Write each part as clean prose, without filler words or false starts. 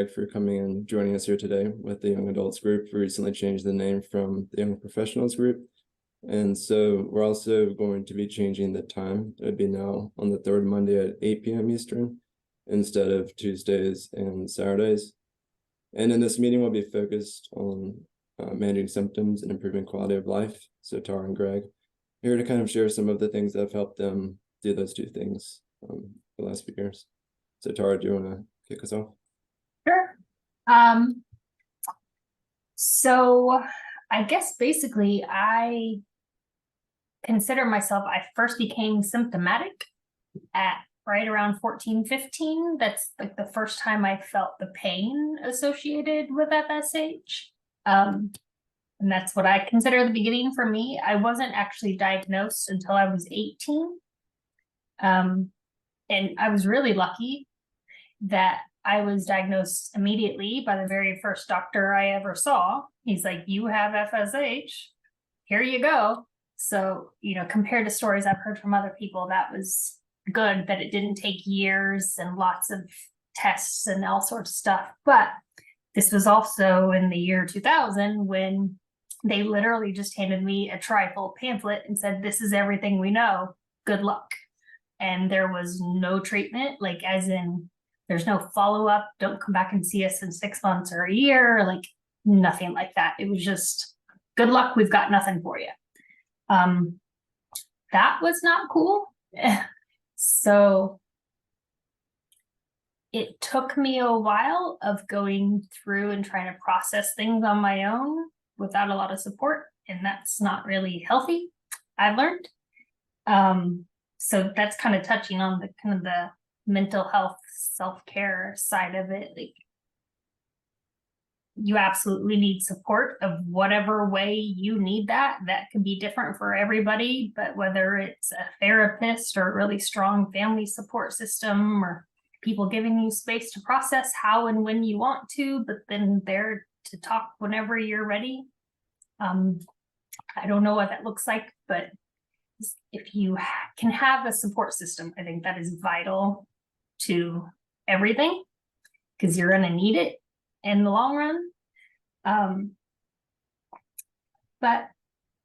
Greg, for coming and joining us here today with the Young Adults group. We recently changed the name from the Young Professionals group. And so we're also going to be changing the time. It would be now on the third Monday at 8 p.m. Eastern instead of Tuesdays and Saturdays. And in this meeting, we'll be focused on managing symptoms and improving quality of life. So Tara and Greg here to kind of share some of the things that have helped them do those two things the last few years. So Tara, do you want to kick us off? Sure. So I guess basically I consider myself, I first became symptomatic at right around 14, 15. That's like the first time I felt the pain associated with FSH. And that's what I consider the beginning for me. I wasn't actually diagnosed until I was 18. And I was really lucky that I was diagnosed immediately by the very first doctor I ever saw. He's like, you have FSH, here you go. So, you know, compared to stories I've heard from other people, that was good that it didn't take years and lots of tests and all sorts of stuff. But this was also in the year 2000 when they literally just handed me a trifold pamphlet and said, this is everything we know, good luck. And there was no treatment, like as in there's no follow-up, don't come back and see us in 6 months or a year, like nothing like that. It was just, good luck, we've got nothing for you. That was not cool. So it took me a while of going through and trying to process things on my own without a lot of support, and that's not really healthy, I've learned. So that's kind of touching on the kind of the mental health self-care side of it. Like, you absolutely need support of whatever way you need that. That can be different for everybody, but whether it's a therapist or a really strong family support system or people giving you space to process how and when you want to, but then there to talk whenever you're ready. I don't know what that looks like, but if you can have a support system, I think that is vital to everything because you're going to need it in the long run. But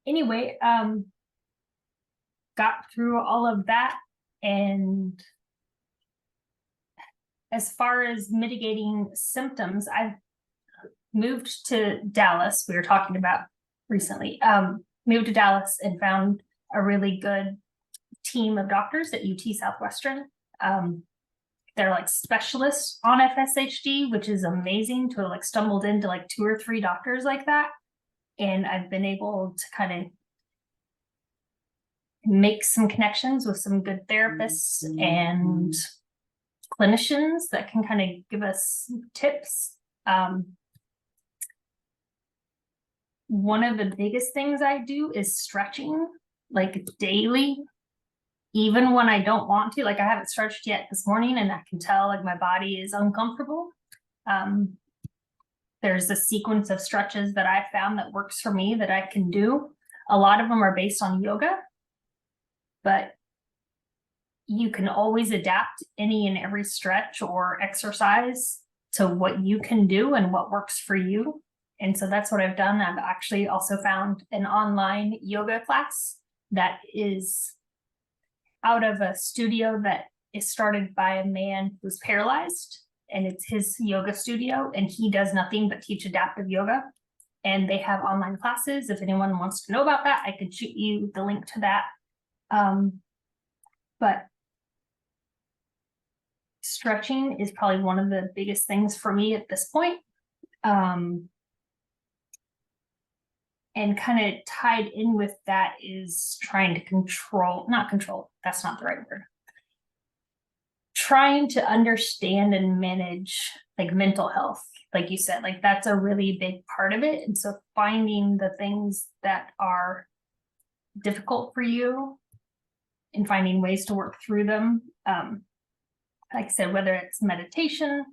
anyway, got through all of that. And as far as mitigating symptoms, I've moved to Dallas. We were talking about recently, moved to Dallas and found a really good team of doctors at UT Southwestern. They're like specialists on FSHD, which is amazing to have like stumbled into like 2 or 3 doctors like that. And I've been able to kind of make some connections with some good therapists and clinicians that can kind of give us tips. One of the biggest things I do is stretching, like daily. Even when I don't want to, like I haven't stretched yet this morning and I can tell like my body is uncomfortable. There's a sequence of stretches that I found that works for me that I can do. A lot of them are based on yoga, but you can always adapt any and every stretch or exercise to what you can do and what works for you. And so that's what I've done. I've actually also found an online yoga class that is out of a studio that is started by a man who's paralyzed, and it's his yoga studio, and he does nothing but teach adaptive yoga. And they have online classes. If anyone wants to know about that, I could shoot you the link to that. But stretching is probably one of the biggest things for me at this point. And kind of tied in with that is trying to not control, that's not the right word. Trying to understand and manage like mental health, like you said, like that's a really big part of it. And so finding the things that are difficult for you and finding ways to work through them. Like I said, whether it's meditation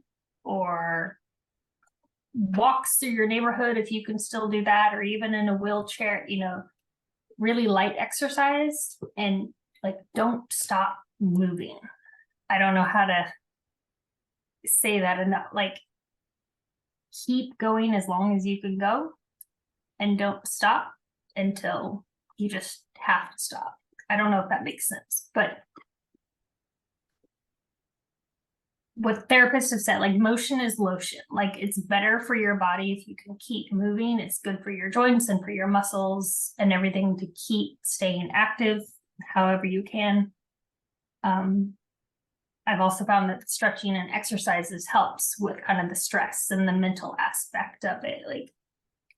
or walks through your neighborhood, if you can still do that, or even in a wheelchair, you know, really light exercise, and like don't stop moving. I don't know how to say that enough. Like keep going as long as you can go and don't stop until you just have to stop. I don't know if that makes sense, but what therapists have said, like motion is lotion. Like it's better for your body if you can keep moving. It's good for your joints and for your muscles and everything to keep staying active however you can. I've also found that stretching and exercises helps with kind of the stress and the mental aspect of it. Like,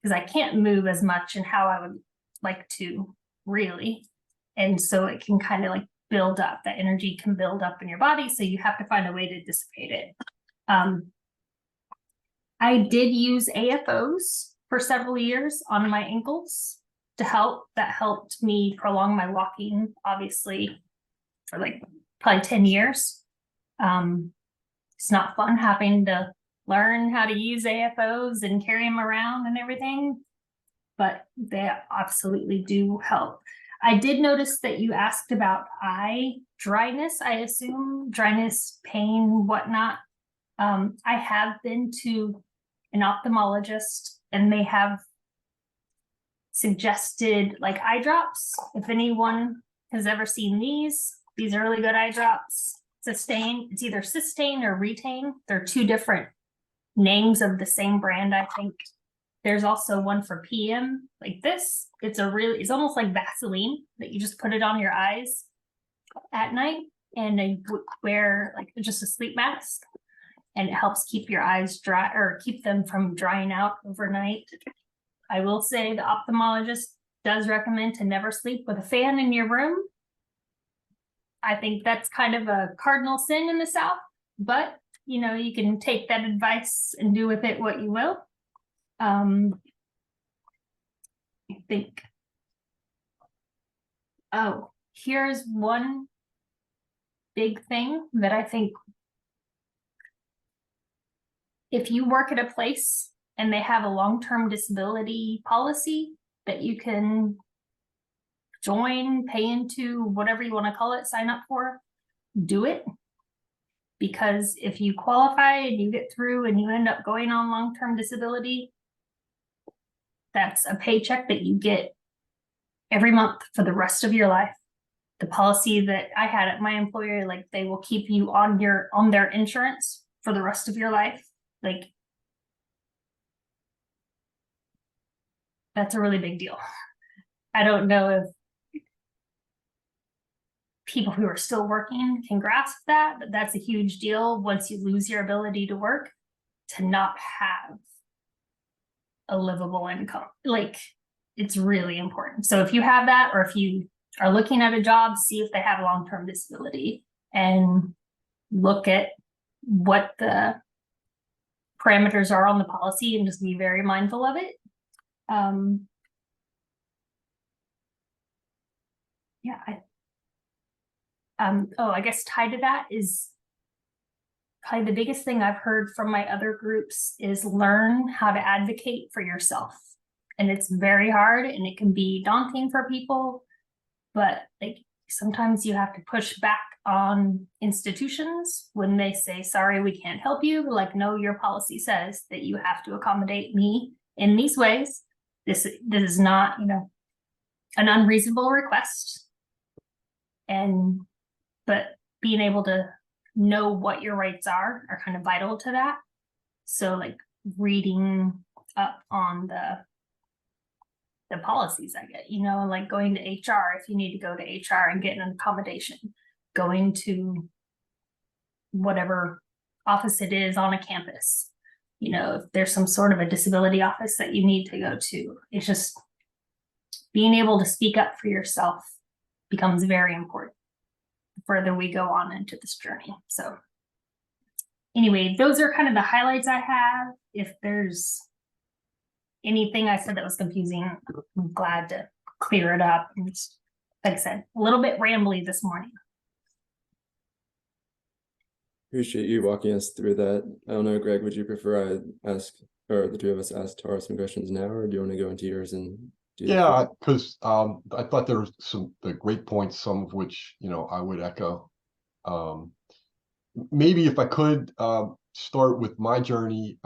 because I can't move as much and how I would like to really. And so it can kind of like build up, that energy can build up in your body. So you have to find a way to dissipate it. I did use AFOs for several years on my ankles to help. That helped me prolong my walking, obviously, for like probably 10 years. It's not fun having to learn how to use AFOs and carry them around and everything, but they absolutely do help. I did notice that you asked about eye dryness, I assume, dryness, pain, whatnot. I have been to an ophthalmologist and they have suggested like eye drops. If anyone has ever seen these are really good eye drops. Systane, it's either Systane or Retain. They're two different names of the same brand, I think. There's also one for PM like this. It's almost like Vaseline that you just put it on your eyes at night, and I wear like just a sleep mask, and it helps keep your eyes dry or keep them from drying out overnight. I will say the ophthalmologist does recommend to never sleep with a fan in your room. I think that's kind of a cardinal sin in the South, but you know, you can take that advice and do with it what you will. I think, oh, here's one big thing that I think if you work at a place and they have a long-term disability policy that you can join, pay into, whatever you want to call it, sign up for, do it. Because if you qualify and you get through and you end up going on long-term disability, that's a paycheck that you get every month for the rest of your life. The policy that I had at my employer, like they will keep you on their insurance for the rest of your life. Like that's a really big deal. I don't know if people who are still working can grasp that, but that's a huge deal once you lose your ability to work, to not have a livable income. Like it's really important. So if you have that, or if you are looking at a job, see if they have long-term disability and look at what the parameters are on the policy and just be very mindful of it. Yeah, I guess tied to that is probably the biggest thing I've heard from my other groups is learn how to advocate for yourself. And it's very hard and it can be daunting for people, but like sometimes you have to push back on institutions when they say, sorry, we can't help you. Like, no, your policy says that you have to accommodate me in these ways. This is not, you know, an unreasonable request. But being able to know what your rights are kind of vital to that. So like reading up on the policies I get, you know, like going to HR if you need to go to HR and get an accommodation, going to whatever office it is on a campus, you know, if there's some sort of a disability office that you need to go to. It's just being able to speak up for yourself becomes very important the further we go on into this journey. So anyway, those are kind of the highlights I have. If there's anything I said that was confusing, I'm glad to clear it up. And like I said, a little bit rambly this morning. Appreciate you walking us through that. I don't know, Greg, would you prefer I ask, or the two of us ask Tara some questions now, or do you want to go into yours and do Yeah, because I thought there was the great points, some of which, you know, I would echo. Maybe if I could start with my journey,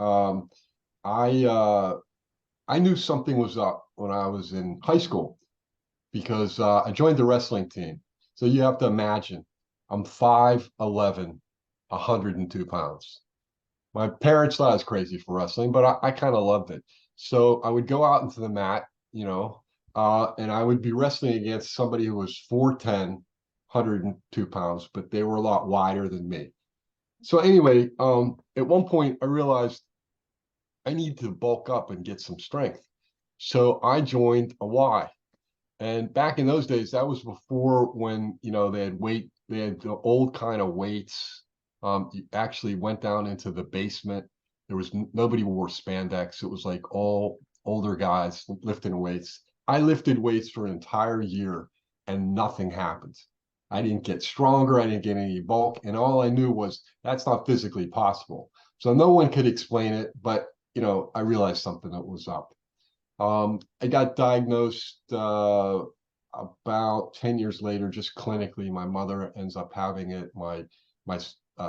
I knew something was up when I was in high school because I joined the wrestling team. So you have to imagine, I'm 5'11", 102 pounds. My parents thought I was crazy for wrestling, but I kind of loved it. So I would go out into the mat, and I would be wrestling against somebody who was 4'10", 102 pounds, but they were a lot wider than me. So anyway, at one point I realized I need to bulk up and get some strength. So I joined a Y. And back in those days, that was before when, they had the old kind of weights. You actually went down into the basement. There was nobody wore spandex. It was like all older guys lifting weights. I lifted weights for an entire year and nothing happened. I didn't get stronger. I didn't get any bulk. And all I knew was that's not physically possible. So no one could explain it, but, I realized something that was up. I got diagnosed about 10 years later, just clinically. My mother ends up having it. My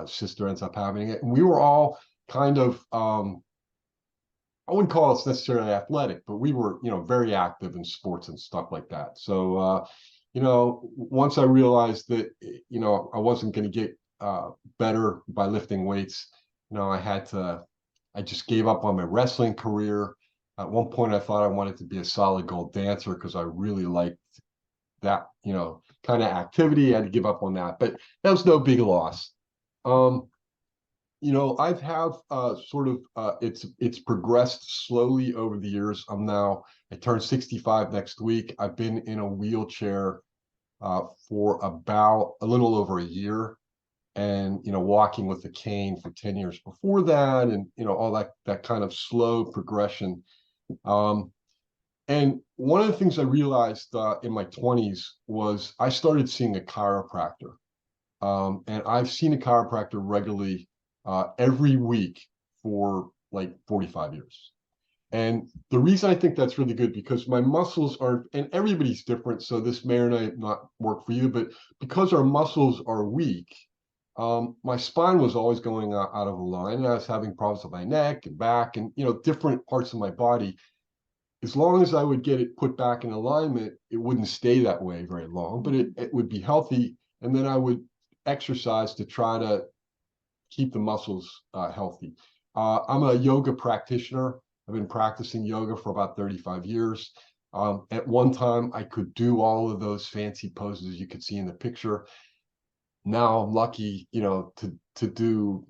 sister ends up having it. And we were all kind of, I wouldn't call us necessarily athletic, but we were, very active in sports and stuff like that. So, once I realized that, I wasn't going to get better by lifting weights, I just gave up on my wrestling career. At one point, I thought I wanted to be a solid gold dancer because I really liked that, kind of activity. I had to give up on that, but that was no big loss. I've have it's progressed slowly over the years. I turned 65 next week. I've been in a wheelchair for about a little over a year, and walking with a cane for 10 years before that, and all that kind of slow progression. And one of the things I realized in my 20s was I started seeing a chiropractor. And I've seen a chiropractor regularly every week for like 45 years. And the reason I think that's really good, because my muscles aren't, and everybody's different, so this may or may not work for you, but because our muscles are weak, my spine was always going out of line, and I was having problems with my neck and back and, different parts of my body. As long as I would get it put back in alignment, it wouldn't stay that way very long, but it would be healthy. And then I would exercise to try to keep the muscles healthy. I'm a yoga practitioner. I've been practicing yoga for about 35 years. At one time, I could do all of those fancy poses you could see in the picture. Now I'm lucky, to do,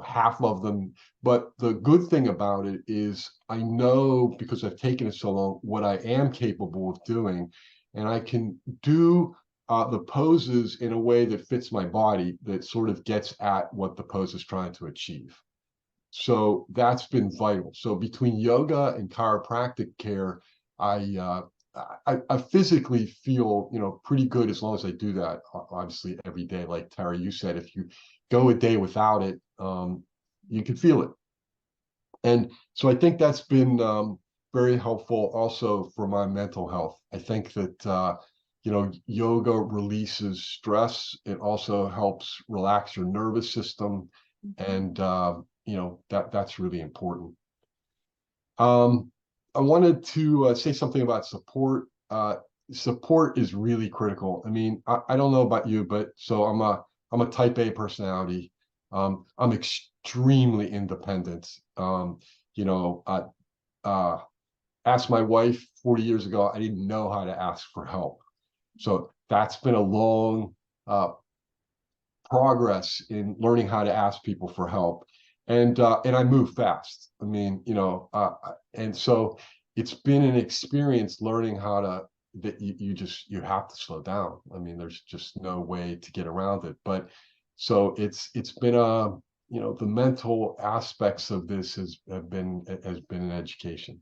half of them. But the good thing about it is I know, because I've taken it so long, what I am capable of doing, and I can do the poses in a way that fits my body, that sort of gets at what the pose is trying to achieve. So that's been vital. So between yoga and chiropractic care, I I physically feel, pretty good as long as I do that, obviously every day. Like Tara, you said, if you go a day without it, you can feel it. And so I think that's been very helpful also for my mental health. I think that, yoga releases stress. It also helps relax your nervous system. And, that's really important. I wanted to say something about support. Support is really critical. I mean, I don't know about you, but so I'm a type A personality. I'm extremely independent. Asked my wife 40 years ago, I didn't know how to ask for help. So that's been a long progress in learning how to ask people for help. And I move fast. I mean, and so it's been an experience learning how to, that you have to slow down. I mean, there's just no way to get around it. But so it's been the mental aspects of this has been an education.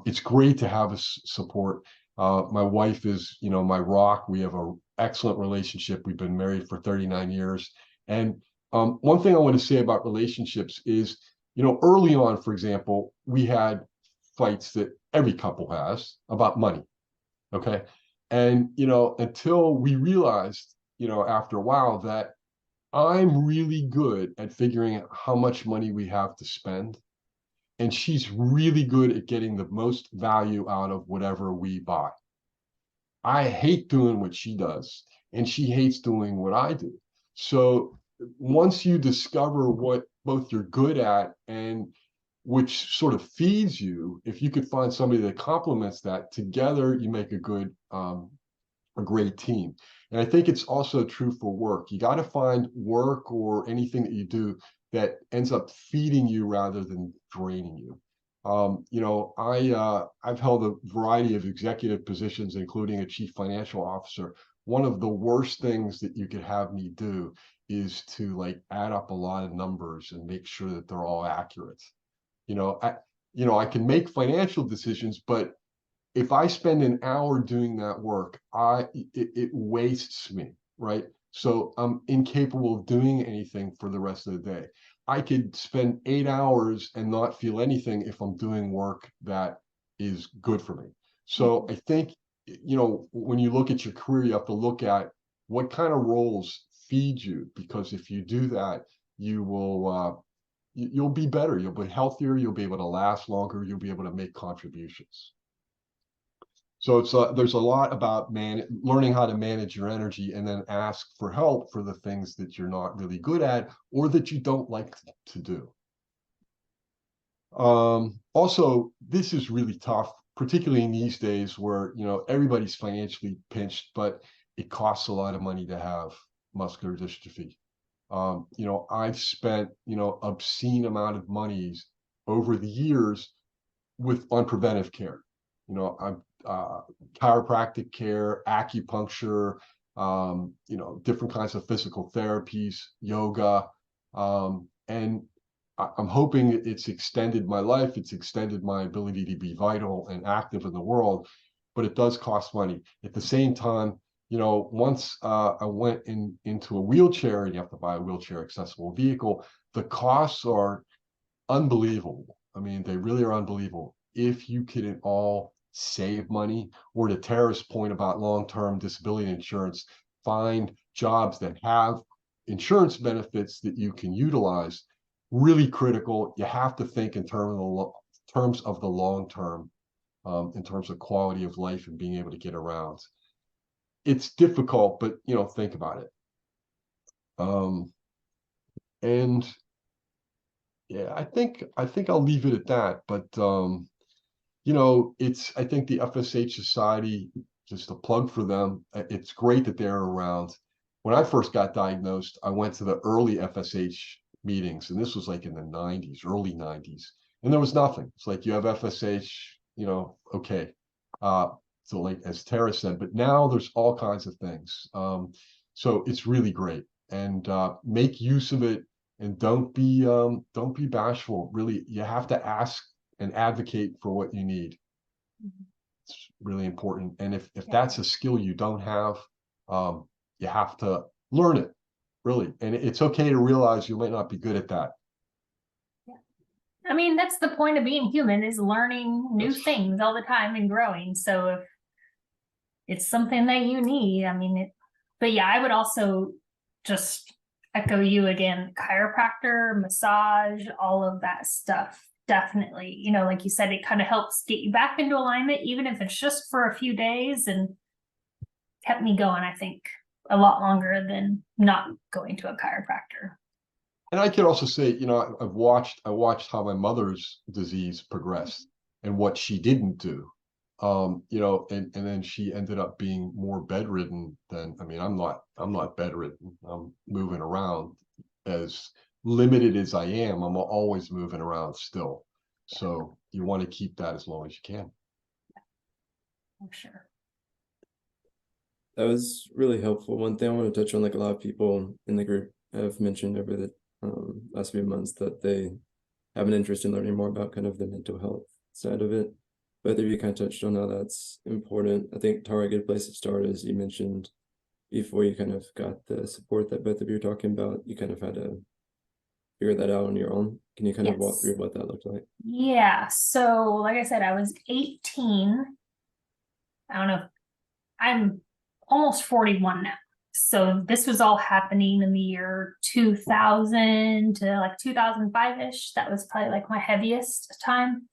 It's great to have a support. My wife is, my rock. We have an excellent relationship. We've been married for 39 years. And one thing I want to say about relationships is, early on, for example, we had fights that every couple has about money. Okay. And, until we realized, after a while, that I'm really good at figuring out how much money we have to spend. and she's really good at getting the most value out of whatever we buy. I hate doing what she does, and she hates doing what I do. So once you discover what both you're good at and which sort of feeds you, if you could find somebody that complements that, together you make a great team. And I think it's also true for work. You got to find work or anything that you do that ends up feeding you rather than draining you. I've held a variety of executive positions, including a chief financial officer. One of the worst things that you could have me do is to like add up a lot of numbers and make sure that they're all accurate. I can make financial decisions, but if I spend an hour doing that work, it wastes me, right? So I'm incapable of doing anything for the rest of the day. I could spend 8 hours and not feel anything if I'm doing work that is good for me. So I think, when you look at your career, you have to look at what kind of roles feed you, because if you do that, you'll be better, you'll be healthier, you'll be able to last longer, you'll be able to make contributions. So there's a lot about learning how to manage your energy, and then ask for help for the things that you're not really good at or that you don't like to do. Also, this is really tough, particularly in these days where, everybody's financially pinched, but it costs a lot of money to have muscular dystrophy. I've spent, obscene amount of monies over the years on preventive care. I'm chiropractic care, acupuncture, different kinds of physical therapies, yoga, and I'm hoping it's extended my life. It's extended my ability to be vital and active in the world, but it does cost money. At the same time, once I went into a wheelchair, and you have to buy a wheelchair accessible vehicle, the costs are unbelievable. I mean, they really are unbelievable. If you can at all save money, or to Tara's point about long-term disability insurance, find jobs that have insurance benefits that you can utilize, really critical. You have to think in terms of the long term, in terms of quality of life and being able to get around. It's difficult, but think about it. And yeah, I think I'll leave it at that. But I think the FSH Society, just a plug for them. It's great that they're around. When I first got diagnosed, I went to the early FSH meetings, and this was like in the 90s, early 90s, and there was nothing. It's like, you have FSH, okay. So like, as Tara said, but now there's all kinds of things. So it's really great, and make use of it, and don't be bashful. Really, you have to ask and advocate for what you need. It's really important. And if that's a skill you don't have, you have to learn it, really. And it's okay to realize you might not be good at that. I mean, that's the point of being human, is learning new things all the time and growing. So if it's something that you need, but yeah, I would also just echo you again, chiropractor, massage, all of that stuff. Definitely, like you said, it kind of helps get you back into alignment, even if it's just for a few days, and kept me going, I think, a lot longer than not going to a chiropractor. And I can also say, I watched how my mother's disease progressed and what she didn't do. And then she ended up being more bedridden than, I'm not bedridden. I'm moving around. As limited as I am, I'm always moving around still. So you want to keep that as long as you can. For sure. That was really helpful. One thing I want to touch on, like a lot of people in the group have mentioned over the last few months, that they have an interest in learning more about kind of the mental health side of it. Both of you kind of touched on how that's important. I think, Tara, a good place to start is, you mentioned before you kind of got the support that both of you were talking about, you kind of had to figure that out on your own. Can you kind of walk through what that looked like? Yeah. So like I said, I was 18. I don't know. I'm almost 41 now. So this was all happening in the year 2000 to like 2005-ish. That was probably like my heaviest time.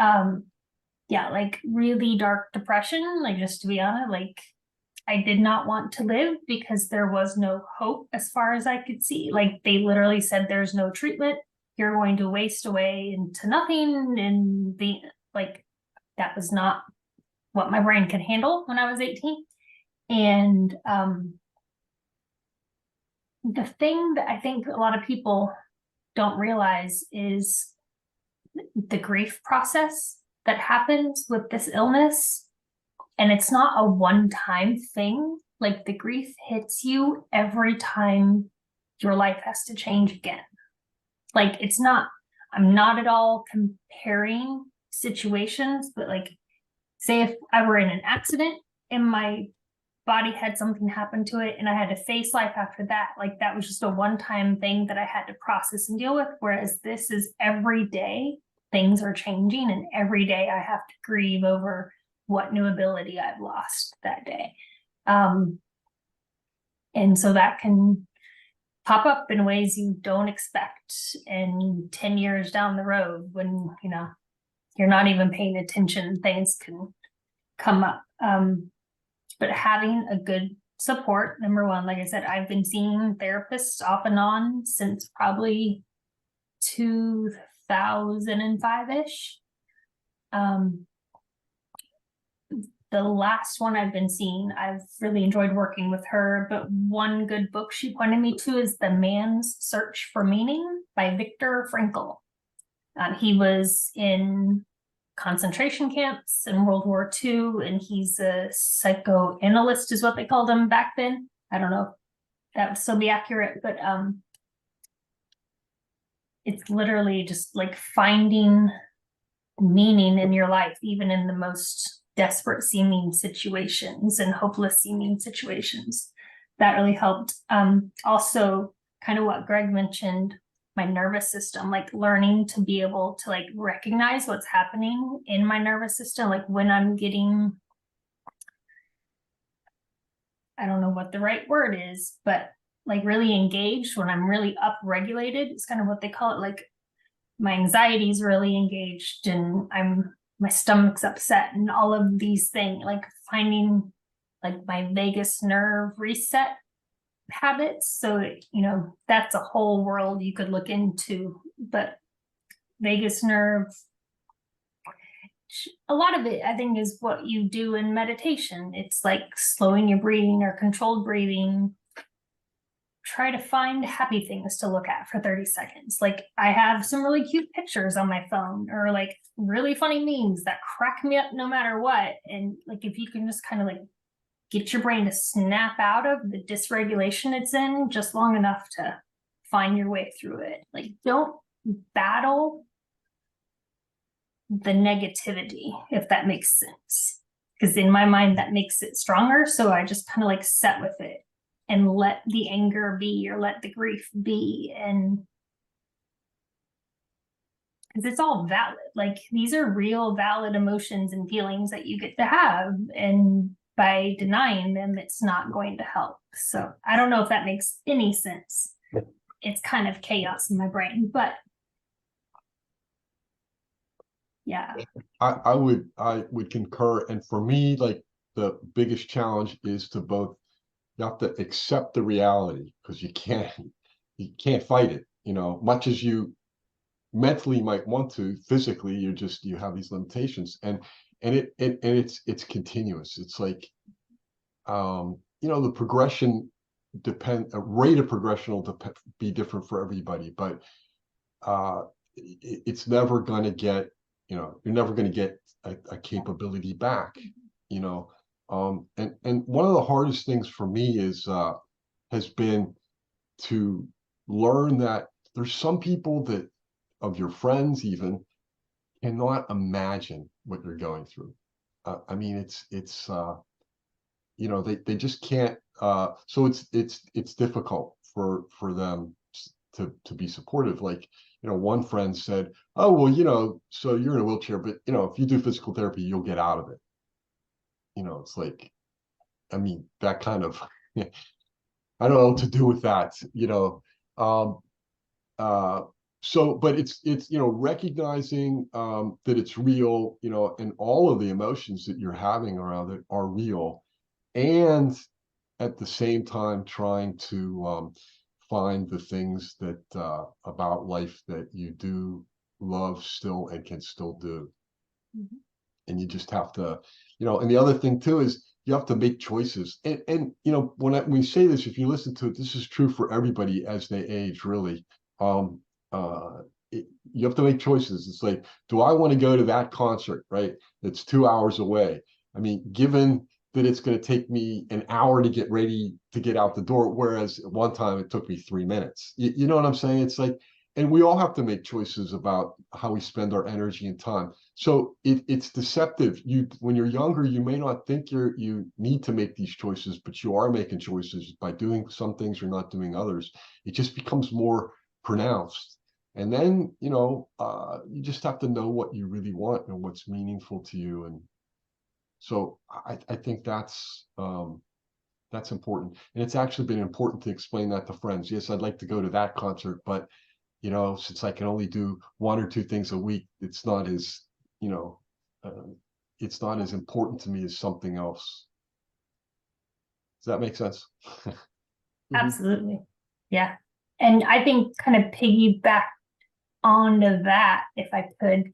Yeah, like really dark depression, like just to be honest, like I did not want to live because there was no hope as far as I could see. Like they literally said there's no treatment. You're going to waste away into nothing. And like that was not what my brain could handle when I was 18. And the thing that I think a lot of people don't realize is the grief process that happens with this illness. And it's not a one-time thing. Like the grief hits you every time your life has to change again. Like it's not, I'm not at all comparing situations, but like say if I were in an accident and my body had something happen to it and I had to face life after that, like that was just a one-time thing that I had to process and deal with. Whereas this is every day things are changing, and every day I have to grieve over what new ability I've lost that day. And so that can pop up in ways you don't expect. And 10 years down the road, when you know you're not even paying attention, things can come up. But having a good support, number one, like I said, I've been seeing therapists off and on since probably 2005-ish. The last one I've been seeing, I've really enjoyed working with her, but one good book she pointed me to is The Man's Search for Meaning by Viktor Frankl. He was in concentration camps in World War II, and he's a psychoanalyst is what they called him back then. I don't know if that would still be accurate, but it's literally just like finding meaning in your life, even in the most desperate seeming situations and hopeless seeming situations. That really helped. Also, kind of what Gregg mentioned, my nervous system, like learning to be able to like recognize what's happening in my nervous system, like when I'm getting, I don't know what the right word is, but like really engaged, when I'm really upregulated, it's kind of what they call it, like my anxiety is really engaged and my stomach's upset and all of these things, like finding like my vagus nerve reset habits. So, you know, that's a whole world you could look into, but vagus nerve, a lot of it, I think, is what you do in meditation. It's like slowing your breathing or controlled breathing. Try to find happy things to look at for 30 seconds. Like I have some really cute pictures on my phone, or like really funny memes that crack me up no matter what. And like if you can just kind of like get your brain to snap out of the dysregulation it's in just long enough to find your way through it. Like don't battle the negativity, if that makes sense. Because in my mind, that makes it stronger. So I just kind of like set with it and let the anger be, or let the grief be. And because it's all valid, like these are real valid emotions and feelings that you get to have. And by denying them, it's not going to help. So I don't know if that makes any sense. It's kind of chaos in my brain, but yeah. I would concur. And for me, like the biggest challenge is to both, you have to accept the reality, because you can't fight it, you know, much as you mentally might want to. Physically, you have these limitations, and it's continuous. It's like you know, the progression rate of progression will be different for everybody, but it's never going to get, you know, you're never going to get a capability back, you know. And one of the hardest things for me has been to learn that there's some people that, of your friends even, cannot imagine what you're going through. I mean, it's you know, they just can't. So it's difficult for them to be supportive. Like, you know, one friend said, "Oh, well, you know, so you're in a wheelchair, but you know, if you do physical therapy, you'll get out of it." You know, it's like, I mean, that kind of I don't know what to do with that, you know. So, but it's, you know, recognizing that it's real, you know, and all of the emotions that you're having around it are real. And at the same time, trying to find the things that about life that you do love still and can still do. Mhm. And you just have to, you know, and the other thing too is you have to make choices. And you know, when we say this, if you listen to it, this is true for everybody as they age, really. Um, uh, you have to make choices. It's like, do I want to go to that concert, right? That's 2 hours away. I mean, given that it's going to take me an hour to get ready to get out the door, whereas at one time it took me 3 minutes. You know what I'm saying? It's like, and we all have to make choices about how we spend our energy and time. So it's deceptive. When you're younger, you may not think you need to make these choices, but you are making choices by doing some things or not doing others. It just becomes more pronounced. And then, you know, you just have to know what you really want and what's meaningful to you. And so I think that's important. And it's actually been important to explain that to friends. Yes, I'd like to go to that concert, but you know, since I can only do 1 or 2 things a week, it's not as, you know, it's not as important to me as something else. Does that make sense? Absolutely. Yeah. And I think kind of piggyback onto that, if I could,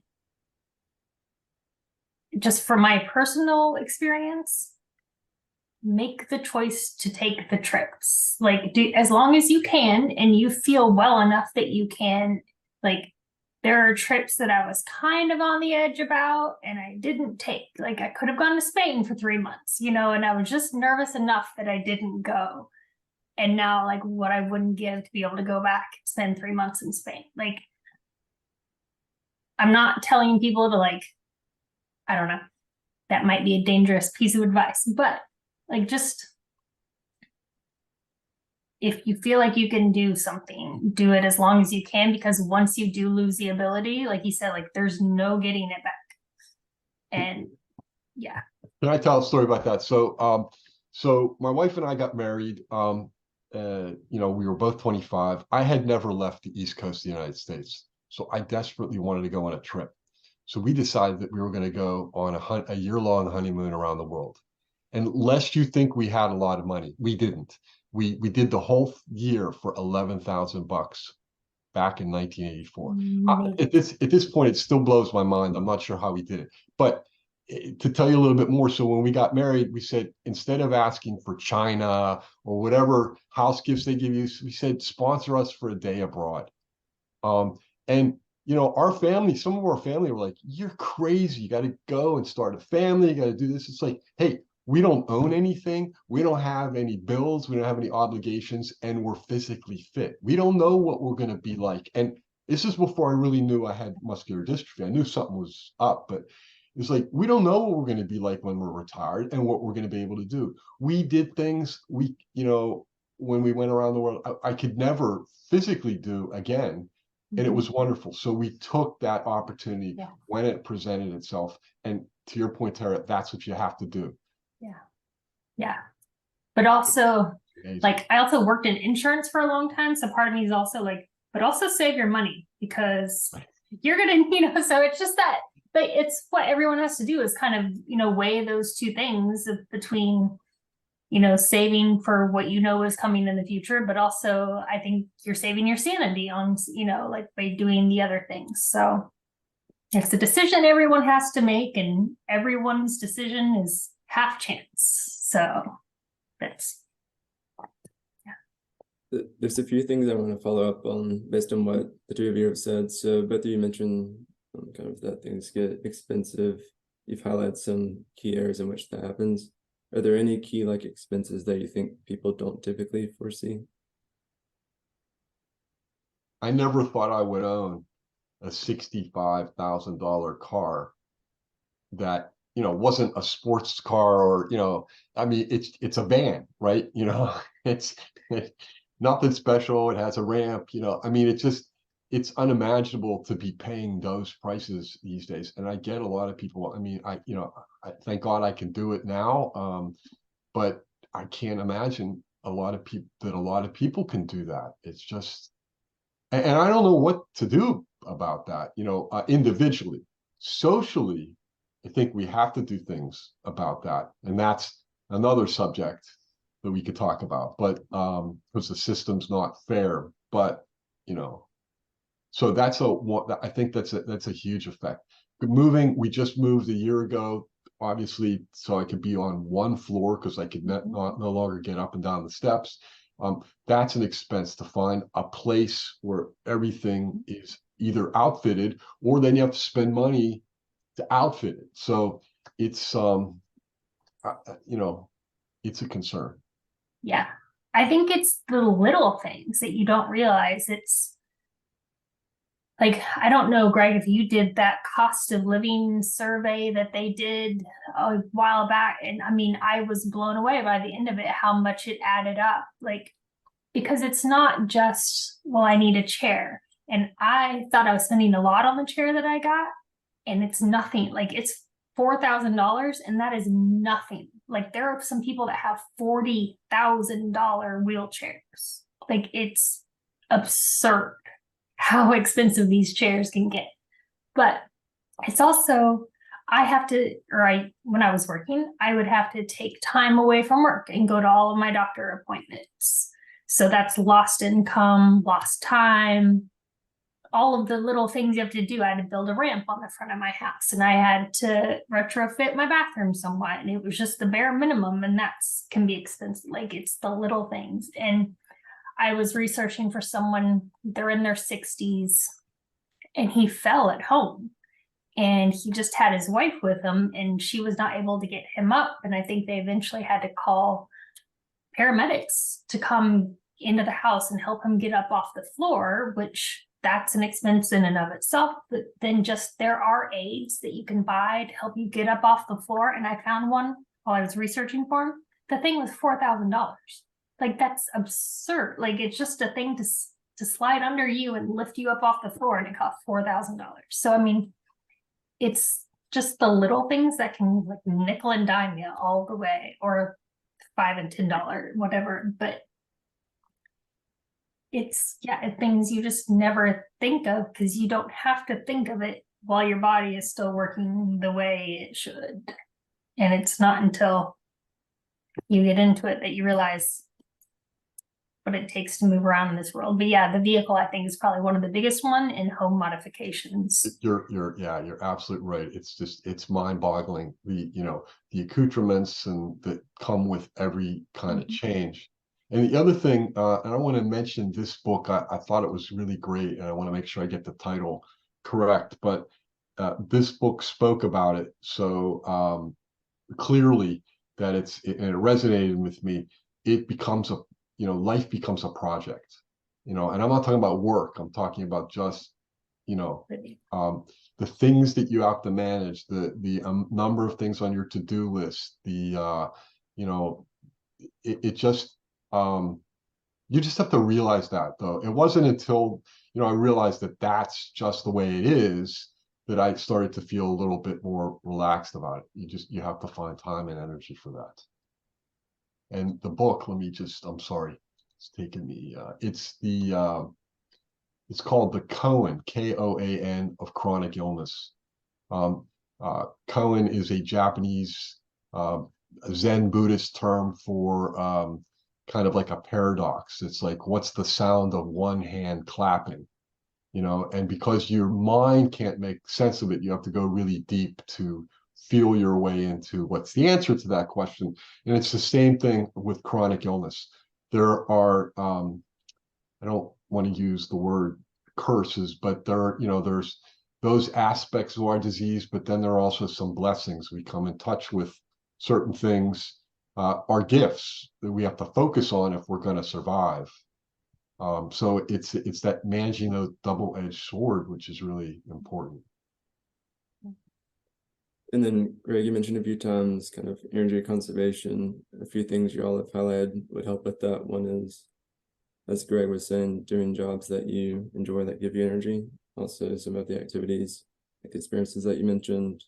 just from my personal experience, make the choice to take the trips. Like, do as long as you can and you feel well enough that you can, like, there are trips that I was kind of on the edge about and I didn't take. Like, I could have gone to Spain for 3 months, you know, and I was just nervous enough that I didn't go. And now, like, what I wouldn't give to be able to go back and spend 3 months in Spain. Like, I'm not telling people to, like, I don't know, that might be a dangerous piece of advice, but like, just if you feel like you can do something, do it as long as you can, because once you do lose the ability, like you said, like, there's no getting it back. And yeah. Can I tell a story about that? So my wife and I got married. You know, we were both 25. I had never left the East Coast of the United States, so I desperately wanted to go on a trip. So we decided that we were going to go on a year-long honeymoon around the world. And lest you think we had a lot of money, we didn't. We did the whole year for $11,000 back in 1984. At this point, it still blows my mind. I'm not sure how we did it, but to tell you a little bit more, so when we got married, we said, instead of asking for China or whatever house gifts they give you, we said, sponsor us for a day abroad. And you know, our family, some of our family were like, you're crazy. You got to go and start a family. You got to do this. It's like, hey, we don't own anything. We don't have any bills. We don't have any obligations, and we're physically fit. We don't know what we're going to be like. And this is before I really knew I had muscular dystrophy. I knew something was up, but it's like, we don't know what we're going to be like when we're retired and what we're going to be able to do. We did things you know, when we went around the world, I could never physically do again. And it was wonderful. So we took that opportunity when it presented itself. And to your point, Tara, that's what you have to do. Yeah. Yeah. But also, Amazing. like, I also worked in insurance for a long time. So part of me is also like, but also save your money, because you're going to, you know, so it's just that, but it's what everyone has to do is kind of, you know, weigh those two things between, you know, saving for what you know is coming in the future, but also I think you're saving your sanity on, you know, like, by doing the other things. So it's a decision everyone has to make, and everyone's decision is half chance. So that's, There's a few things I want to follow up on based on what the two of you have said. So both of you mentioned kind of that things get expensive. You've highlighted some key areas in which that happens. Are there any key like expenses that you think people don't typically foresee? I never thought I would own a $65,000 car that, you know, wasn't a sports car, or, you know, I mean, it's a van, right? You know, it's nothing special. It has a ramp, you know, I mean, it's unimaginable to be paying those prices these days. And I get a lot of people, I mean, you know, I thank God I can do it now. But I can't imagine a lot of people can do that. It's just, and I don't know what to do about that, individually. Socially, I think we have to do things about that. And that's another subject that we could talk about, but because the system's not fair. But so that's I think that's a huge effect. We just moved a year ago, obviously, so I could be on one floor because I could no longer get up and down the steps. That's an expense to find a place where everything is either outfitted, or then you have to spend money to outfit it. So it's it's a concern. Yeah. I think it's the little things that you don't realize. It's like, I don't know, Greg, if you did that cost of living survey that they did a while back. And I mean, I was blown away by the end of it, how much it added up. Like, because it's not just, well, I need a chair. And I thought I was spending a lot on the chair that I got, and it's nothing. Like, it's $4,000, and that is nothing. Like, there are some people that have $40,000 wheelchairs. Like, it's absurd how expensive these chairs can get. But it's also, when I was working, I would have to take time away from work and go to all of my doctor appointments. So that's lost income, lost time, all of the little things you have to do. I had to build a ramp on the front of my house, and I had to retrofit my bathroom somewhat, and it was just the bare minimum, and can be expensive. Like, it's the little things. And I was researching for someone, they're in their 60s, and he fell at home, and he just had his wife with him, and she was not able to get him up. And I think they eventually had to call paramedics to come into the house and help him get up off the floor, which that's an expense in and of itself. But then just, there are aids that you can buy to help you get up off the floor. And I found one while I was researching for him. The thing was $4,000. Like, that's absurd. Like, it's just a thing to slide under you and lift you up off the floor, and it cost $4,000. So, I mean, it's just the little things that can, like, nickel and dime you all the way, or $5 and $10, whatever. But it's things you just never think of, because you don't have to think of it while your body is still working the way it should. And it's not until you get into it that you realize what it takes to move around in this world. But yeah, the vehicle, I think, is probably one of the biggest one in home modifications. You're absolutely right. It's mind-boggling, the accoutrements and that come with every kind of change. And the other thing, and I want to mention this book, I thought it was really great, and I want to make sure I get the title correct, but this book spoke about it so clearly that it resonated with me. It becomes life becomes a project, and I'm not talking about work. I'm talking about just, the things that you have to manage, the number of things on your to-do list, it just, you just have to realize that, though. It wasn't until, I realized that that's just the way it is, that I started to feel a little bit more relaxed about it. You have to find time and energy for that. And the book, I'm sorry, it's taken me, it's called The Koan, Koan, of Chronic Illness. Koan is a Japanese Zen Buddhist term for kind of like a paradox. It's like, what's the sound of one hand clapping? And because your mind can't make sense of it, you have to go really deep to feel your way into what's the answer to that question. And it's the same thing with chronic illness. There are, I don't want to use the word curses, but there's those aspects of our disease, but then there are also some blessings. We come in touch with certain things, are gifts that we have to focus on if we're going to survive. So it's that managing a double-edged sword, which is really important. And then, Greg, you mentioned a few times kind of energy conservation. A few things you all have highlighted would help with that. One is, as Greg was saying, doing jobs that you enjoy that give you energy. Also, some of the activities, like experiences that you mentioned.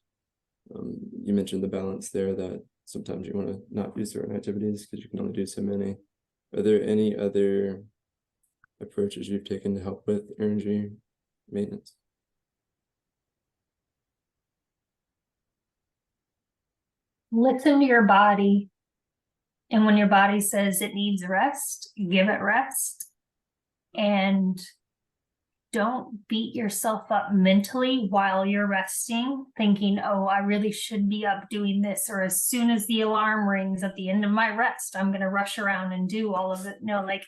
You mentioned the balance there, that sometimes you want to not do certain activities because you can only do so many. Are there any other approaches you've taken to help with energy maintenance? Listen to your body. And when your body says it needs rest, give it rest. And don't beat yourself up mentally while you're resting, thinking, oh, I really should be up doing this. Or as soon as the alarm rings at the end of my rest, I'm going to rush around and do all of it. No, like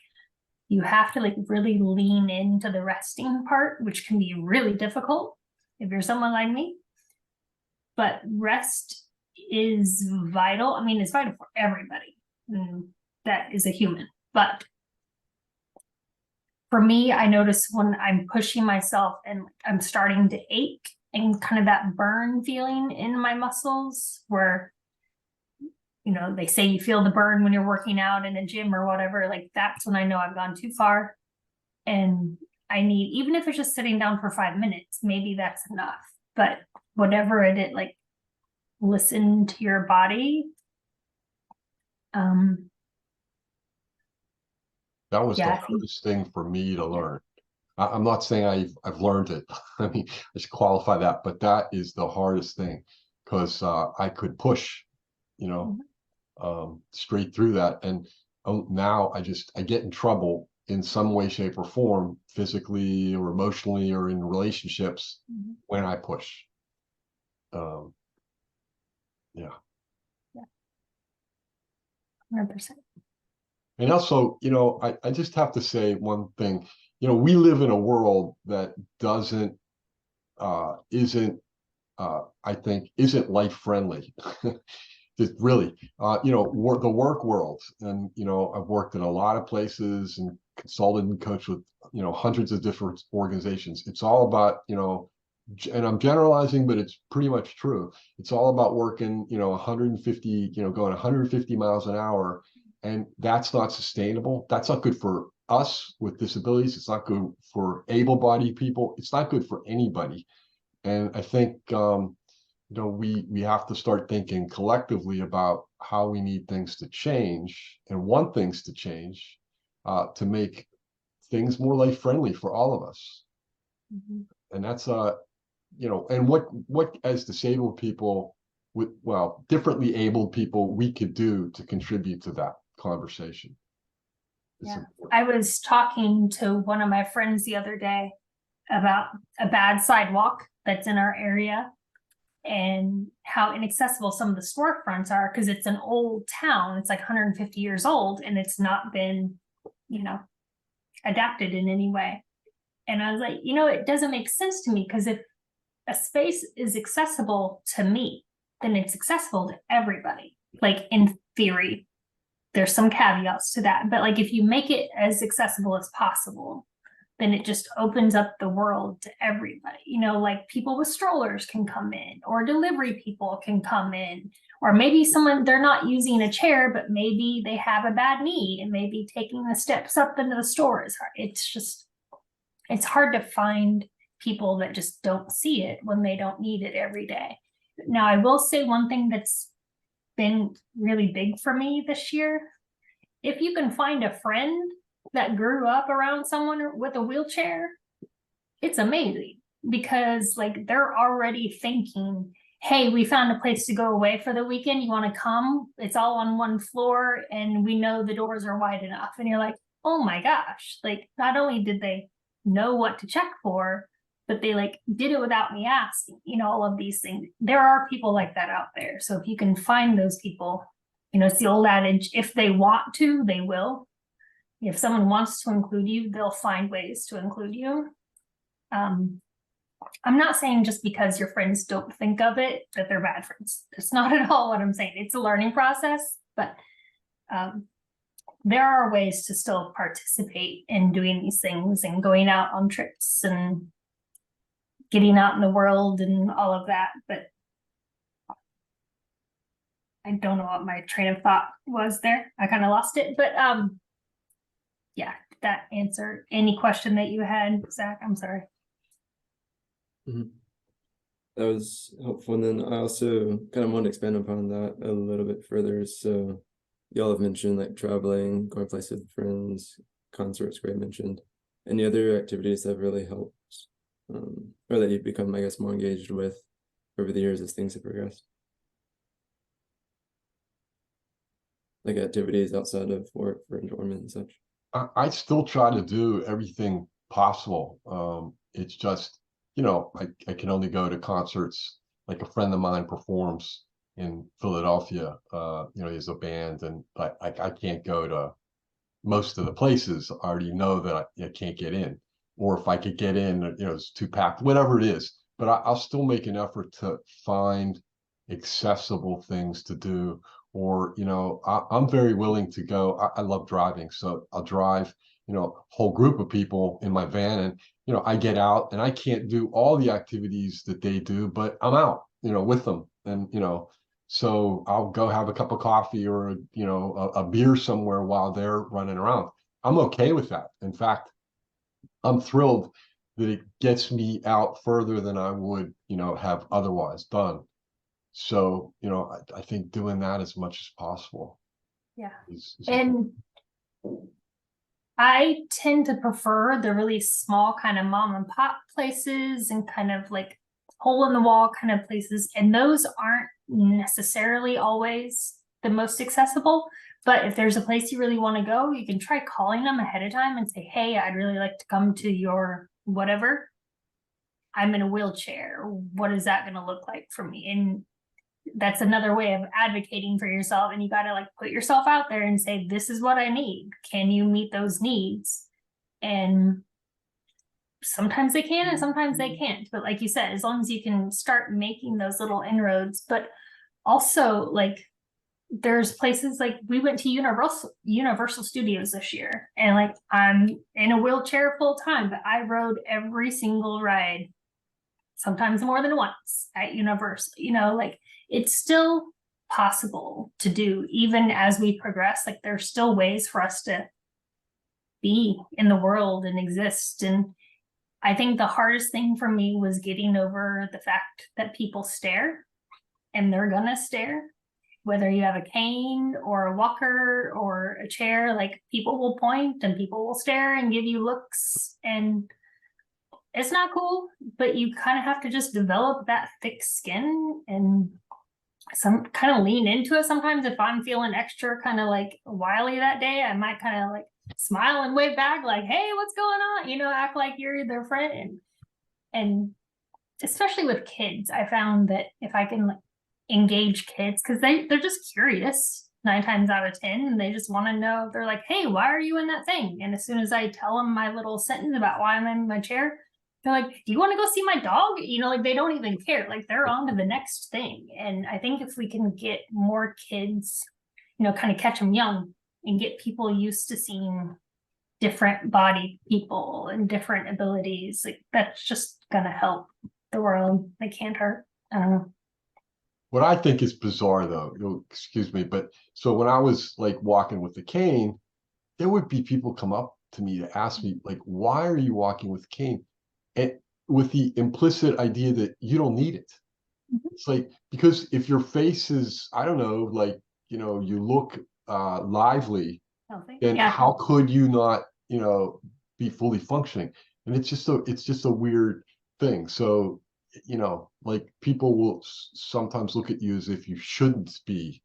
you have to like really lean into the resting part, which can be really difficult if you're someone like me. But rest is vital. I mean, it's vital for everybody that is a human. But for me, I notice when I'm pushing myself and I'm starting to ache and kind of that burn feeling in my muscles where, you know, they say you feel the burn when you're working out in a gym or whatever, like that's when I know I've gone too far. And I need, even if it's just sitting down for 5 minutes, maybe that's enough. But whatever it is, like listen to your body. That was the Yeah, hardest thing for me to learn. I'm not saying I've learned it. I mean, I should qualify that, but that is the hardest thing because I could push, you know, straight through that. And now I get in trouble in some way, shape, or form, physically or emotionally or in relationships when I push. Yeah. 100%. And also, you know, I just have to say one thing. You know, we live in a world that isn't I think isn't life friendly. Just really, you know, the work world, and you know, I've worked in a lot of places and consulted and coached with, you know, hundreds of different organizations. It's all about, you know, and I'm generalizing, but it's pretty much true. It's all about working, you know, 150, you know, going 150 miles an hour, and that's not sustainable. That's not good for us with disabilities. It's not good for able-bodied people. It's not good for anybody. And I think, you know, we have to start thinking collectively about how we need things to change and want things to change to make things more life friendly for all of us. And that's you know, and what as disabled people with, well, differently abled people, we could do to contribute to that conversation. Yeah, I was talking to one of my friends the other day about a bad sidewalk that's in our area and how inaccessible some of the storefronts are because it's an old town. It's like 150 years old and it's not been, you know, adapted in any way. And I was like, you know, it doesn't make sense to me because if a space is accessible to me, then it's accessible to everybody. Like in theory, there's some caveats to that, but like if you make it as accessible as possible, then it just opens up the world to everybody. You know, like people with strollers can come in, or delivery people can come in, or maybe someone, they're not using a chair, but maybe they have a bad knee and maybe taking the steps up into the store is hard. It's just, it's hard to find people that just don't see it when they don't need it every day. Now, I will say one thing that's been really big for me this year. If you can find a friend that grew up around someone with a wheelchair, it's amazing because like they're already thinking, hey, we found a place to go away for the weekend. You want to come? It's all on one floor and we know the doors are wide enough. And you're like, oh my gosh, like not only did they know what to check for, but they like did it without me asking, you know, all of these things. There are people like that out there. So if you can find those people, you know, it's the old adage, if they want to, they will. If someone wants to include you, they'll find ways to include you. I'm not saying just because your friends don't think of it, that they're bad friends. That's not at all what I'm saying. It's a learning process, but there are ways to still participate in doing these things and going out on trips and getting out in the world and all of that. But I don't know what my train of thought was there. I kind of lost it, but yeah, that answered any question that you had, Zach. I'm sorry. That was helpful. And then I also kind of want to expand upon that a little bit further. So y'all have mentioned like traveling, going places with friends, concerts, Gregg mentioned. Any other activities that have really helped, or that you've become, I guess, more engaged with over the years as things have progressed? Like activities outside of work for enjoyment and such. I still try to do everything possible. It's just, I can only go to concerts. Like a friend of mine performs in Philadelphia. He has a band, and I can't go to most of the places. I already know that I can't get in, or if I could get in, it's too packed, whatever it is. But I'll still make an effort to find accessible things to do. Or, I'm very willing to go. I love driving, so I'll drive, whole group of people in my van, and I get out, and I can't do all the activities that they do, but I'm out, with them, and so I'll go have a cup of coffee or a beer somewhere while they're running around. I'm okay with that. In fact, I'm thrilled that it gets me out further than I would, have otherwise done. So, I think doing that as much as possible. Yeah. Is And I tend to prefer the really small kind of mom and pop places and kind of like hole in the wall kind of places. And those aren't necessarily always the most accessible. But if there's a place you really want to go, you can try calling them ahead of time and say, hey, I'd really like to come to your whatever. I'm in a wheelchair. What is that going to look like for me? And that's another way of advocating for yourself. And you got to like put yourself out there and say, this is what I need. Can you meet those needs? And sometimes they can and sometimes they can't. But like you said, as long as you can start making those little inroads. But also, like, there's places like we went to Universal Studios this year, and like I'm in a wheelchair full time, but I rode every single ride, sometimes more than once at Universal. Like it's still possible to do even as we progress. Like there's still ways for us to be in the world and exist. And I think the hardest thing for me was getting over the fact that people stare, and they're gonna stare. Whether you have a cane or a walker or a chair, like people will point and people will stare and give you looks, and it's not cool, but you kind of have to just develop that thick skin and some kind of lean into it. Sometimes if I'm feeling extra kind of like wily that day, I might kind of like smile and wave back like, hey, what's going on? Act like you're their friend. And especially with kids, I found that if I can like engage kids, because they're just curious 9 times out of 10, and they just want to know. They're like, hey, why are you in that thing? And as soon as I tell them my little sentence about why I'm in my chair, they're like, do you want to go see my dog? Like they don't even care. Like they're on to the next thing. And I think if we can get more kids, kind of catch them young and get people used to seeing different body people and different abilities, like that's just gonna help the world. They can't hurt. I don't know. What I think is bizarre, though, excuse me, but so when I was like walking with the cane, there would be people come up to me to ask me, like, why are you walking with a cane? And with the implicit idea that you don't need it. It's like, because if your face is, I don't know, like, you look lively, then how could you not, be fully functioning? And it's just a weird thing. So, like people will sometimes look at you as if you shouldn't be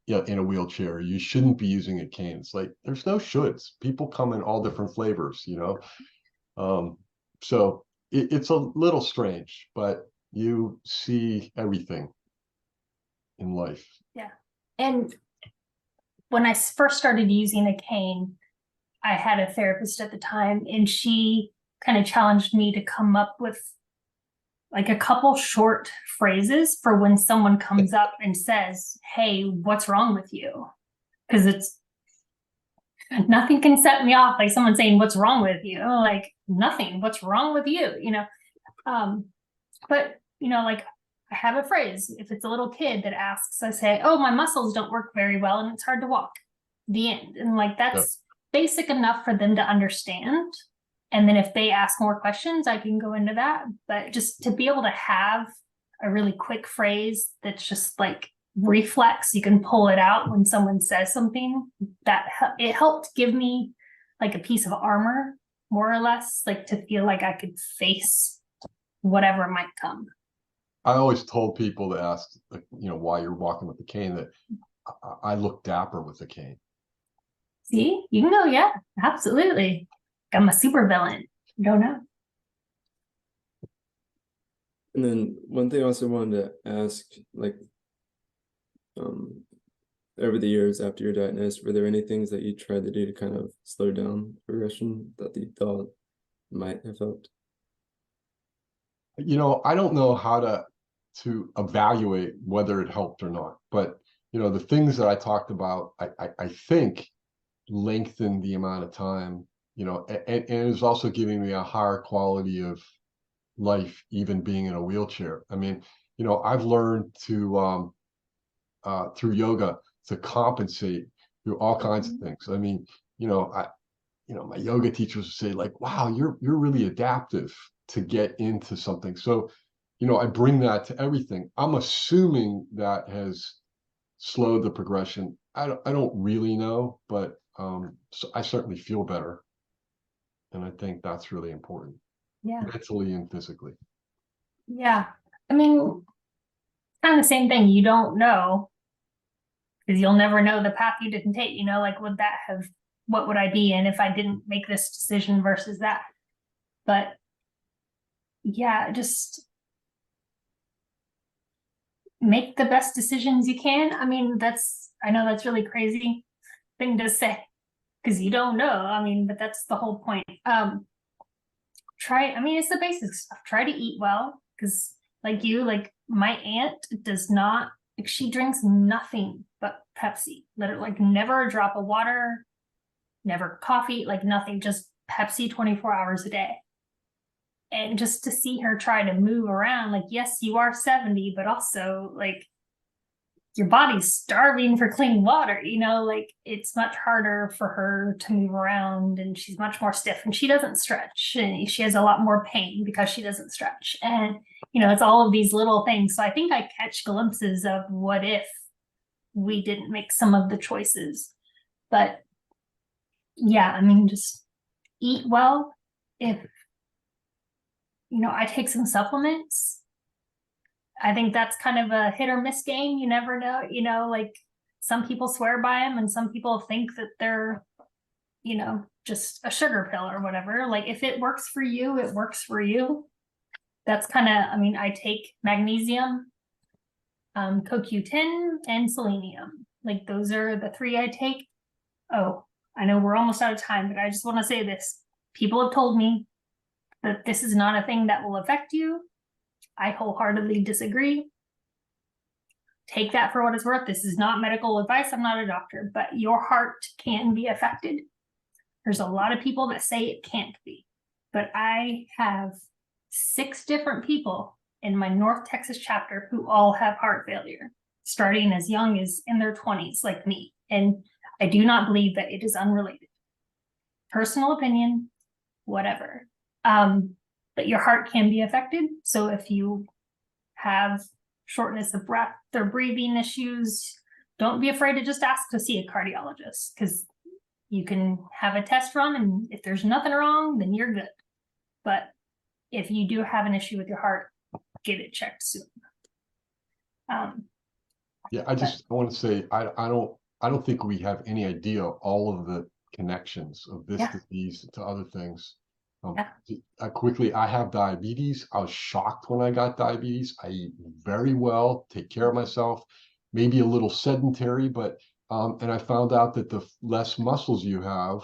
in a wheelchair. You shouldn't be using a cane. It's like, there's no shoulds. People come in all different flavors, so it's a little strange, but you see everything in life. Yeah. And when I first started using a cane, I had a therapist at the time, and she kind of challenged me to come up with like a couple short phrases for when someone comes up and says, hey, what's wrong with you? Because it's nothing can set me off like someone saying, what's wrong with you? Like nothing, what's wrong with you? But like I have a phrase. If it's a little kid that asks, I say, oh, my muscles don't work very well and it's hard to walk. The end. And like that's basic enough for them to understand. And then if they ask more questions, I can go into that. But just to be able to have a really quick phrase that's just like reflex. You can pull it out when someone says something. That it helped give me like a piece of armor, more or less, like to feel like I could face whatever might come. I always told people to ask, why you're walking with the cane, that I look dapper with the cane. See, you can go, yeah, absolutely. I'm a super villain. You don't know. And then one thing I also wanted to ask, like, over the years after you're diagnosed, were there any things that you tried to do to kind of slow down progression that you thought might have helped? I don't know how to evaluate whether it helped or not, but the things that I talked about, I think lengthened the amount of time, and it was also giving me a higher quality of life, even being in a wheelchair. I mean, I've learned to through yoga to compensate through all kinds of things. I mean, my yoga teachers would say, like, wow, you're really adaptive to get into something. So, I bring that to everything. I'm assuming that has slowed the progression. I don't really know, but so I certainly feel better. And I think that's really important. Yeah. Mentally and physically. Yeah. I mean, kind of the same thing. You don't know, because you'll never know the path you didn't take. Like, what would I be in if I didn't make this decision versus that? But yeah, just make the best decisions you can. I mean, I know that's really crazy thing to say, because you don't know. I mean, but that's the whole point. It's the basic stuff. Try to eat well, because like my aunt does not, like, she drinks nothing but Pepsi. Like never a drop of water, never coffee, like nothing, just Pepsi 24 hours a day. And just to see her try to move around, like, yes, you are 70, but also like your body's starving for clean water, like it's much harder for her to move around, and she's much more stiff, and she doesn't stretch, and she has a lot more pain because she doesn't stretch. And it's all of these little things. So I think I catch glimpses of what if we didn't make some of the choices. But yeah, I mean, just eat well. If I take some supplements, I think that's kind of a hit or miss game. You never know, like some people swear by them, and some people think that they're, just a sugar pill or whatever. Like, if it works for you, it works for you. That's kind of, I take magnesium, CoQ10, and selenium. Like, those are the 3 I take. Oh, I know we're almost out of time, but I just want to say this. People have told me that this is not a thing that will affect you. I wholeheartedly disagree. Take that for what it's worth. This is not medical advice. I'm not a doctor, but your heart can be affected. There's a lot of people that say it can't be, but I have 6 different people in my North Texas chapter who all have heart failure, starting as young as in their 20s, like me. And I do not believe that it is unrelated. Personal opinion, whatever. But your heart can be affected. So if you have shortness of breath or breathing issues, don't be afraid to just ask to see a cardiologist, because you can have a test run, and if there's nothing wrong, then you're good. But if you do have an issue with your heart, get it checked soon. Yeah, I want to say, I don't think we have any idea all of the connections of this disease to other things. Quickly, I have diabetes. I was shocked when I got diabetes. I eat very well, take care of myself, maybe a little sedentary, but and I found out that the less muscles you have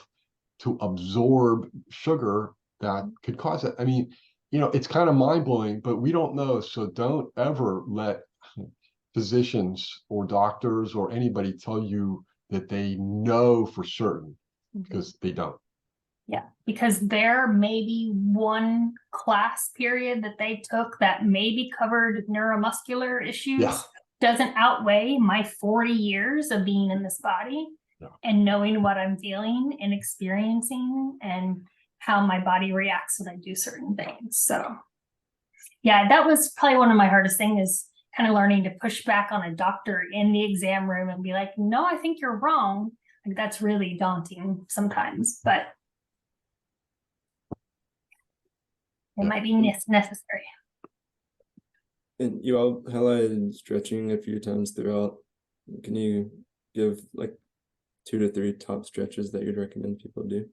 to absorb sugar, that could cause it. I mean, it's kind of mind-blowing, but we don't know. So don't ever let physicians or doctors or anybody tell you that they know for certain, because they don't. Yeah, because there may be one class period that they took that maybe covered neuromuscular issues. Yeah. Doesn't outweigh my 40 years of being in this body and knowing what I'm feeling and experiencing and how my body reacts when I do certain things. So yeah, that was probably one of my hardest things, is kind of learning to push back on a doctor in the exam room and be like, no, I think you're wrong. Like, that's really daunting sometimes, but it might be necessary. And you all highlighted stretching a few times throughout. Can you give like 2 to 3 top stretches that you'd recommend people do?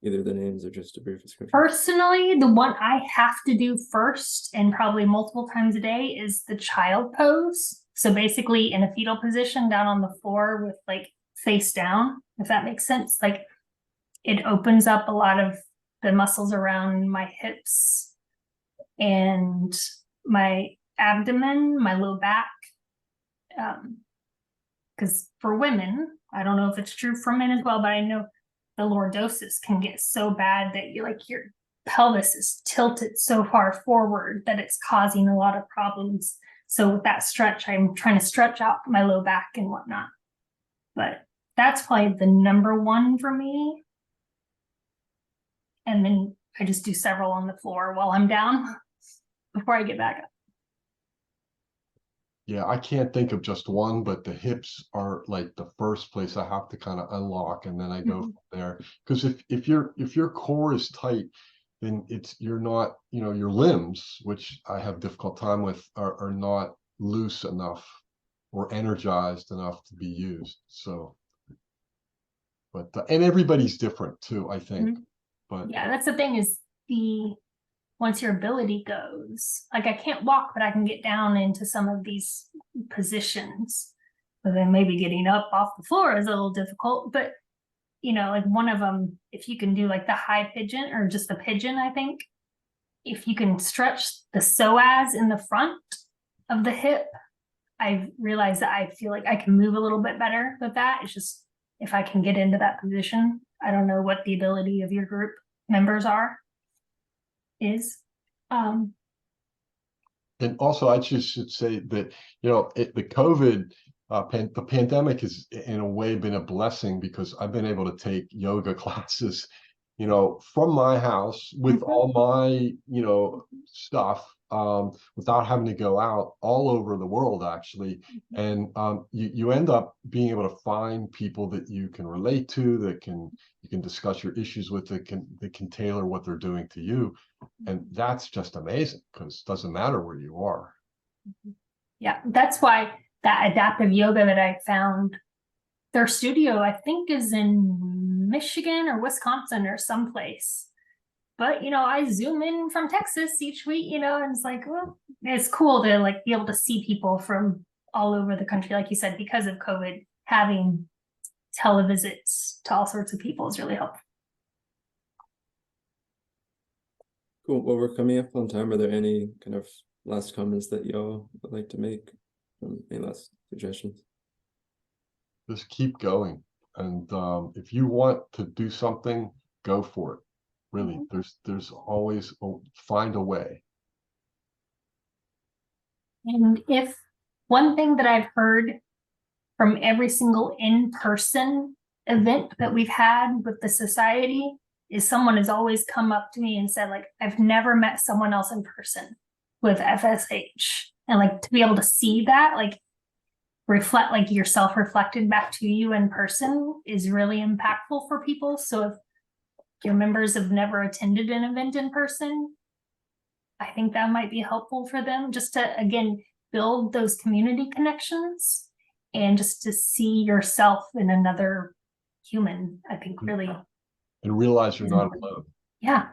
Either the names or just a brief description. Personally, the one I have to do first and probably multiple times a day is the child pose. So basically in a fetal position down on the floor with like face down, if that makes sense. Like, it opens up a lot of the muscles around my hips and my abdomen, my low back. Because for women, I don't know if it's true for men as well, but I know the lordosis can get so bad that you like your pelvis is tilted so far forward that it's causing a lot of problems. So with that stretch, I'm trying to stretch out my low back and whatnot. But that's probably the number one for me. And then I just do several on the floor while I'm down before I get back up. Yeah, I can't think of just one, but the hips are like the first place I have to kind of unlock, and then I go from there. Because if your core is tight, then you're not, your limbs, which I have difficult time with, are not loose enough or energized enough to be used. So, but and everybody's different too, I think. But yeah, that's the thing is once your ability goes, like I can't walk, but I can get down into some of these positions. But then maybe getting up off the floor is a little difficult. But like one of them, if you can do like the high pigeon or just the pigeon, I think if you can stretch the psoas in the front of the hip, I've realized that I feel like I can move a little bit better with that. It's just if I can get into that position. I don't know what the ability of your group members is. and also I just should say that the COVID the pandemic has in a way been a blessing, because I've been able to take yoga classes from my house with all my stuff, without having to go out all over the world, actually. And you end up being able to find people that you can relate to, that you can discuss your issues with, that can tailor what they're doing to you. And that's just amazing, because it doesn't matter where you are. Yeah, that's why that adaptive yoga that I found, their studio, I think, is in Michigan or Wisconsin or someplace. But, I Zoom in from Texas each week, and it's like, well, it's cool to like be able to see people from all over the country. Like you said, because of COVID, having televisits to all sorts of people is really helpful. Cool. Well, we're coming up on time. Are there any kind of last comments that y'all would like to make? Any last suggestions? Just keep going. And if you want to do something, go for it. Really, there's always find a way. And if one thing that I've heard from every single in-person event that we've had with the society is someone has always come up to me and said, like, I've never met someone else in person with FSH. And like to be able to see that, like reflect, like yourself reflected back to you in person is really impactful for people. So if your members have never attended an event in person, I think that might be helpful for them, just to, again, build those community connections and just to see yourself in another human, I think really. And realize you're not alone. Yeah,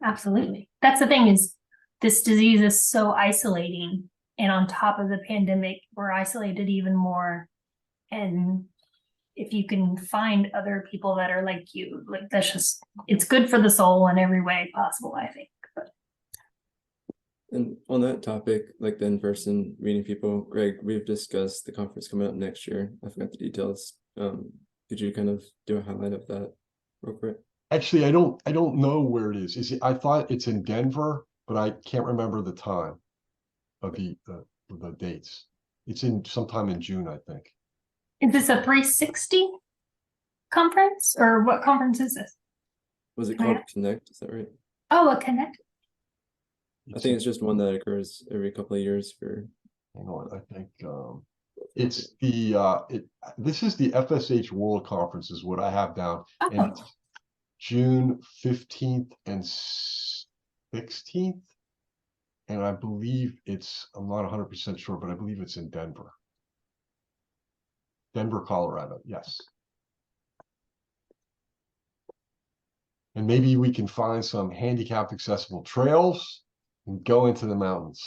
absolutely. That's the thing, is this disease is so isolating. And on top of the pandemic, we're isolated even more. And if you can find other people that are like you, like it's good for the soul in every way possible, I think. And on that topic, like the in-person meeting people, Greg, we've discussed the conference coming up next year. I forgot the details. Could you kind of do a highlight of that real quick? Actually, I don't know where it is. I thought it's in Denver, but I can't remember the time of the dates. It's in sometime in June, I think. Is this a 360 conference, or what conference is this? Was it called Connect? Is that right? Oh, a Connect. I think it's just one that occurs every couple of years for. Hang on, I think it's the this is the FSH World Conference is what I have down, and Oh, it's June 15th and 16th. And I believe I'm not 100% sure, but I believe it's in Denver. Denver, Colorado, yes. And maybe we can find some handicapped accessible trails and go into the mountains.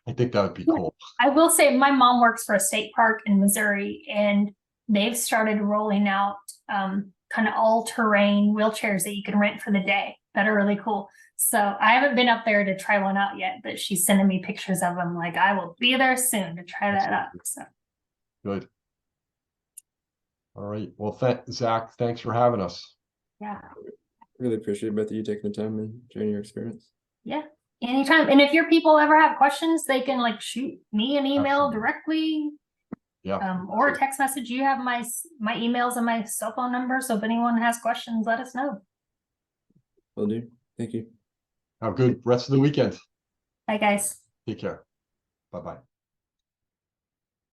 I think that would be cool. I will say my mom works for a state park in Missouri, and they've started rolling out kind of all-terrain wheelchairs that you can rent for the day that are really cool. So I haven't been up there to try one out yet, but she's sending me pictures of them. Like, I will be there soon to try that out. So Good. All right. Well, Zach, thanks for having us. yeah. Really appreciate both of you taking the time and sharing your experience. Yeah. Anytime. And if your people ever have questions, they can like shoot me an email Absolutely. directly. Yeah. Or a text message. You have my emails and my cell phone number. So if anyone has questions, let us know. Will do. Thank you. Have a good rest of the weekend. Bye, guys. Take care. Bye-bye.